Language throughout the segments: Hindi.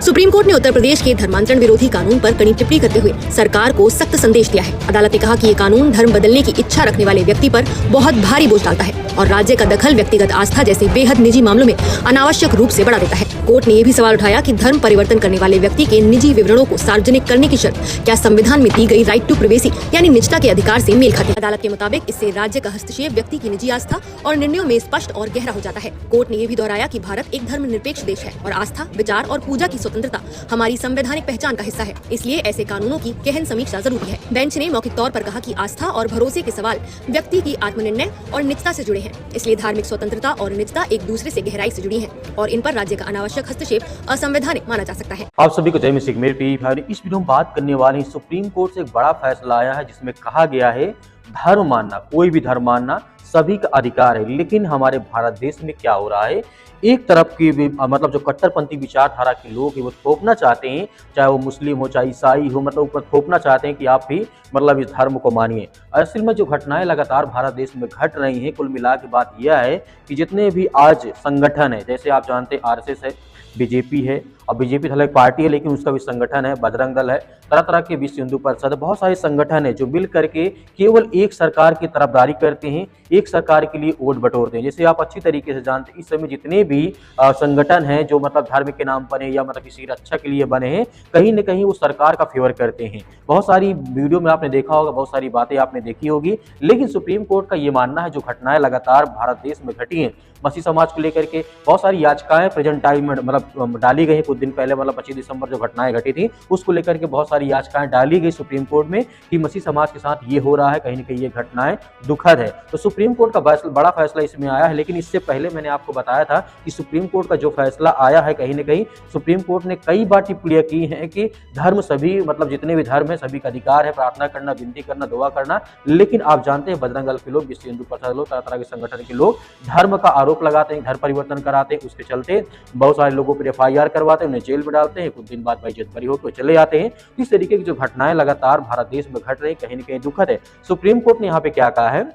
सुप्रीम कोर्ट ने उत्तर प्रदेश के धर्मांतरण विरोधी कानून पर कड़ी टिप्पणी करते हुए सरकार को सख्त संदेश दिया है। अदालत ने कहा कि ये कानून धर्म बदलने की इच्छा रखने वाले व्यक्ति पर बहुत भारी बोझ डालता है और राज्य का दखल व्यक्तिगत आस्था जैसे बेहद निजी मामलों में अनावश्यक रूप से बढ़ा देता है। कोर्ट ने ये भी सवाल उठाया कि धर्म परिवर्तन करने वाले व्यक्ति के निजी विवरणों को सार्वजनिक करने की शर्त क्या संविधान में दी गई राइट टू प्राइवेसी यानी निजता के अधिकार से मेल खाती है। अदालत के मुताबिक इससे राज्य का हस्तक्षेप व्यक्ति की निजी आस्था और निर्णयों में स्पष्ट और गहरा हो जाता है। कोर्ट ने ये भी दोहराया कि भारत एक धर्मनिरपेक्ष देश है और आस्था, विचार और पूजा की स्वतंत्रता हमारी संवैधानिक पहचान का हिस्सा है, इसलिए ऐसे कानूनों की गहन समीक्षा जरूरी है। बेंच ने मौखिक तौर पर कहा कि आस्था और भरोसे के सवाल व्यक्ति की आत्मनिर्णय और निजता से जुड़े हैं, इसलिए धार्मिक स्वतंत्रता और निजता एक दूसरे से गहराई से जुड़ी हैं और इन पर राज्य का अनावश्यक हस्तक्षेप असंवैधानिक माना जा सकता है। आप सभी को जय मसीह। मेरे प्रिय भाई, इस वीडियो में बात करने वाले सुप्रीम कोर्ट से एक बड़ा फैसला आया है जिसमें कहा गया है धर्म मानना, कोई भी धर्म मानना सभी का अधिकार है। लेकिन हमारे भारत देश में क्या हो रहा है, एक तरफ की मतलब जो कट्टरपंथी विचारधारा के लोग हैं वो थोपना चाहते हैं, चाहे वो मुस्लिम हो चाहे ईसाई हो, मतलब ऊपर थोपना चाहते हैं कि आप भी मतलब इस धर्म को मानिए। असल में जो घटनाएं लगातार भारत देश में घट रही हैं, कुल मिला के बात यह है कि जितने भी आज संगठन है, जैसे आप जानते हैं आरएसएस है, बीजेपी है, और बीजेपी तो एक पार्टी है लेकिन उसका भी संगठन है, बजरंग दल है, तरह तरह के विश्व हिंदू परिषद, बहुत सारे संगठन है जो मिल करके केवल एक सरकार की तरफदारी करते हैं, एक सरकार के लिए वोट बटोरते हैं। जैसे आप अच्छी तरीके से जानते हैं, इस समय जितने भी संगठन हैं जो मतलब धर्म के नाम पर है या मतलब किसी रक्षा के लिए बने हैं, कहीं न कहीं वो सरकार का फेवर करते हैं। बहुत सारी वीडियो में आपने देखा होगा, बहुत सारी बातें आपने देखी होगी। लेकिन सुप्रीम कोर्ट का ये मानना है, जो घटनाएं लगातार भारत देश में घटी हैं मसीह समाज को लेकर के, बहुत सारी याचिकाएं प्रेजेंट टाइम में मतलब डाली गई हैं। कुछ दिन पहले मतलब 25 दिसंबर जो घटनाएं घटी थी उसको लेकर के बहुत सारी याचिकाएं डाली गई सुप्रीम कोर्ट में कि मसीह समाज के साथ ये हो रहा है, कहीं ना कहीं ये घटनाएं दुखद है। तो सुप्रीम कोर्ट का बड़ा फैसला इसमें आया है। लेकिन इससे पहले मैंने आपको बताया था कि सुप्रीम कोर्ट का जो फैसला आया है, कहीं ना कहीं सुप्रीम कोर्ट ने कई बार टिप्पणियां की हैं कि धर्म सभी मतलब जितने भी धर्म है सभी का अधिकार है, प्रार्थना करना, विनती करना, दुआ करना। लेकिन आप जानते हैं बजरंग दल के लोग, विश्व हिंदू परिषद लोग, तरह तरह के संगठन के लोग धर्म का आरोप लगाते हैं, धर्म परिवर्तन कराते हैं, उसके चलते बहुत सारे लोगों पर FIR करवाते हैं, उन्हें जेल में डालते हैं, कुछ दिन बाद बेइज्जत बरी होकर चले जाते हैं। इस तरीके की जो घटनाएं लगातार भारत देश में घट रही, कहीं न कहीं दुखद है। सुप्रीम कोर्ट ने यहाँ पे क्या कहा है,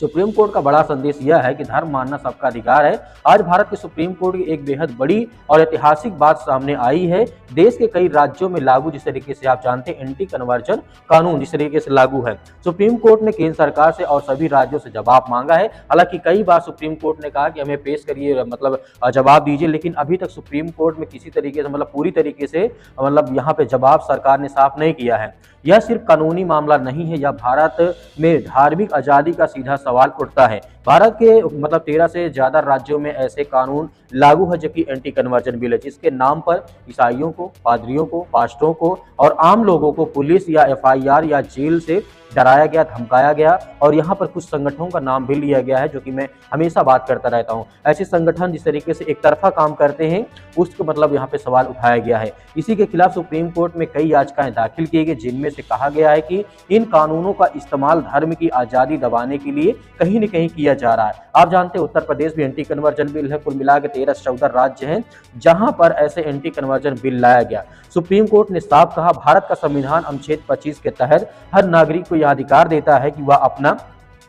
सुप्रीम कोर्ट का बड़ा संदेश यह है कि धर्म मानना सबका अधिकार है। आज भारत के सुप्रीम कोर्ट की एक बेहद बड़ी और ऐतिहासिक बात सामने आई है। देश के कई राज्यों में लागू, जिस तरीके से आप जानते हैं एंटी कन्वर्जन कानून जिस तरीके से लागू है, सुप्रीम कोर्ट ने केंद्र सरकार से और सभी राज्यों से जवाब मांगा है। हालांकि कई बार सुप्रीम कोर्ट ने कहा कि हमें पेश करिए, मतलब जवाब दीजिए, लेकिन अभी तक सुप्रीम कोर्ट में किसी तरीके से मतलब पूरी तरीके से मतलब यहाँ पे जवाब सरकार ने साफ नहीं किया है। यह सिर्फ कानूनी मामला नहीं है, यह भारत में धार्मिक आज़ादी का सीधा सवाल उठता है। भारत के मतलब 13 से ज़्यादा राज्यों में ऐसे कानून लागू है जो कि एंटी कन्वर्जन बिल है, जिसके नाम पर ईसाइयों को, पादरियों को, पास्टरों को और आम लोगों को पुलिस या FIR या जेल से डराया गया, धमकाया गया। और यहाँ पर कुछ संगठनों का नाम भी लिया गया है जो कि मैं हमेशा बात करता रहता हूँ। ऐसे संगठन जिस तरीके से एक तरफा काम करते हैं उसको मतलब यहाँ पे सवाल उठाया गया है। इसी के खिलाफ सुप्रीम कोर्ट में कई याचिकाएं दाखिल की गई, जिनमें से कहा गया है कि इन कानूनों का इस्तेमाल धर्म की आज़ादी दबाने के लिए कहीं न कहीं किया जा रहा है। आप जानते हैं उत्तर प्रदेश भी एंटी कन्वर्जन बिल है, कुल मिला के 13 से 14 राज्य हैं जहां पर ऐसे एंटी कन्वर्जन बिल लाया गया। सुप्रीम कोर्ट ने साफ कहा, भारत का संविधान अनुच्छेद 25 के तहत हर नागरिक को यह अधिकार देता है कि वह अपना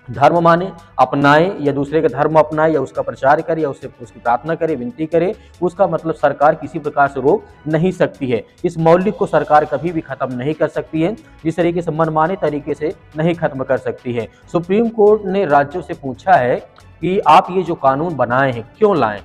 धर्म माने, अपनाए या दूसरे का धर्म अपनाए या उसका प्रचार करे या उसकी प्रार्थना करे, विनती करे, उसका मतलब सरकार किसी प्रकार से रोक नहीं सकती है। इस मौलिक को सरकार कभी भी खत्म नहीं कर सकती है, जिस तरीके से मनमाने तरीके से नहीं खत्म कर सकती है। सुप्रीम कोर्ट ने राज्यों से पूछा है कि आप ये जो कानून बनाए हैं क्यों लाएं,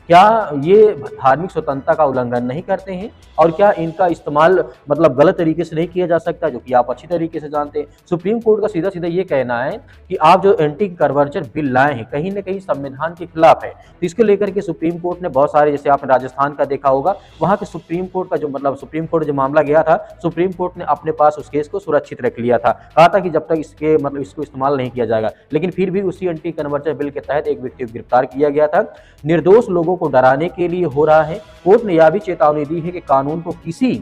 क्या ये धार्मिक स्वतंत्रता का उल्लंघन नहीं करते हैं और क्या इनका इस्तेमाल मतलब गलत तरीके से नहीं किया जा सकता, जो कि आप अच्छी तरीके से जानते हैं। सुप्रीम कोर्ट का सीधा सीधा ये कहना है कि आप जो एंटी कन्वर्जन बिल लाए हैं कहीं न कहीं संविधान के खिलाफ है। तो इसको लेकर के सुप्रीम कोर्ट ने बहुत सारे, जैसे आपने राजस्थान का देखा होगा, वहाँ के सुप्रीम कोर्ट का जो मतलब सुप्रीम कोर्ट जो मामला गया था, सुप्रीम कोर्ट ने अपने पास उस केस को सुरक्षित रख लिया था, कहा था कि जब तक इसके मतलब इसको इस्तेमाल नहीं किया जाएगा। लेकिन फिर भी उसी एंटी कन्वर्जन बिल के तहत एक व्यक्ति को गिरफ्तार किया गया था। निर्दोष लोगों को डराने के लिए हो रहा है। कोर्ट ने यह भी चेतावनी दी है कि कानून को किसी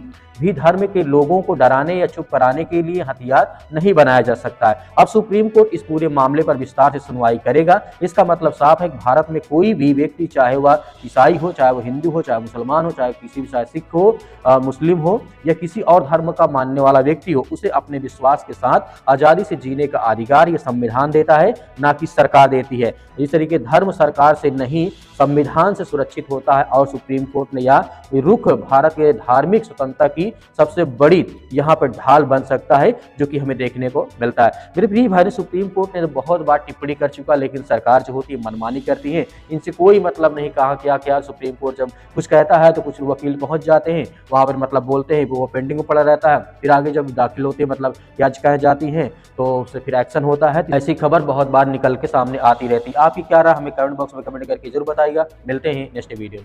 भी धर्म के लोगों को डराने या चुप कराने के लिए हथियार नहीं बनाया जा सकता है। अब सुप्रीम कोर्ट इस पूरे मामले पर विस्तार से सुनवाई करेगा। इसका मतलब साफ है कि भारत में कोई भी व्यक्ति, चाहे वह ईसाई हो, चाहे वो हिंदू हो, चाहे मुसलमान हो, चाहे किसी भी, चाहे सिख हो, मुस्लिम हो या किसी और धर्म का मानने वाला व्यक्ति हो, उसे अपने विश्वास के साथ आजादी से जीने का अधिकार ये संविधान देता है, ना कि सरकार देती है। इस तरीके धर्म सरकार से नहीं, संविधान से सुरक्षित होता है और सुप्रीम कोर्ट ने यह रुख भारत के धार्मिक स्वतंत्रता की सबसे बड़ी यहाँ पर ढाल बन सकता है, जो कि हमें देखने को मिलता है। मेरे प्रिय भाई, सुप्रीम कोर्ट ने बहुत बार टिप्पणी कर चुका, लेकिन सरकार जो होती है मनमानी करती है, इनसे कोई मतलब नहीं। कहा क्या सुप्रीम कोर्ट जब कुछ कहता है तो कुछ वकील पहुंच जाते हैं वहां पर, मतलब बोलते हैं, वो पेंडिंग में पड़ा रहता है, फिर आगे जब दाखिल होते हैं, मतलब याचिकाएं जाती हैं तो उससे फिर एक्शन होता है। ऐसी खबर बहुत बार निकल के सामने आती रहती है। आपकी क्या राय, हमें कमेंट बॉक्स में कमेंट करके जरूर बताइएगा। मिलते हैं नेक्स्ट वीडियो।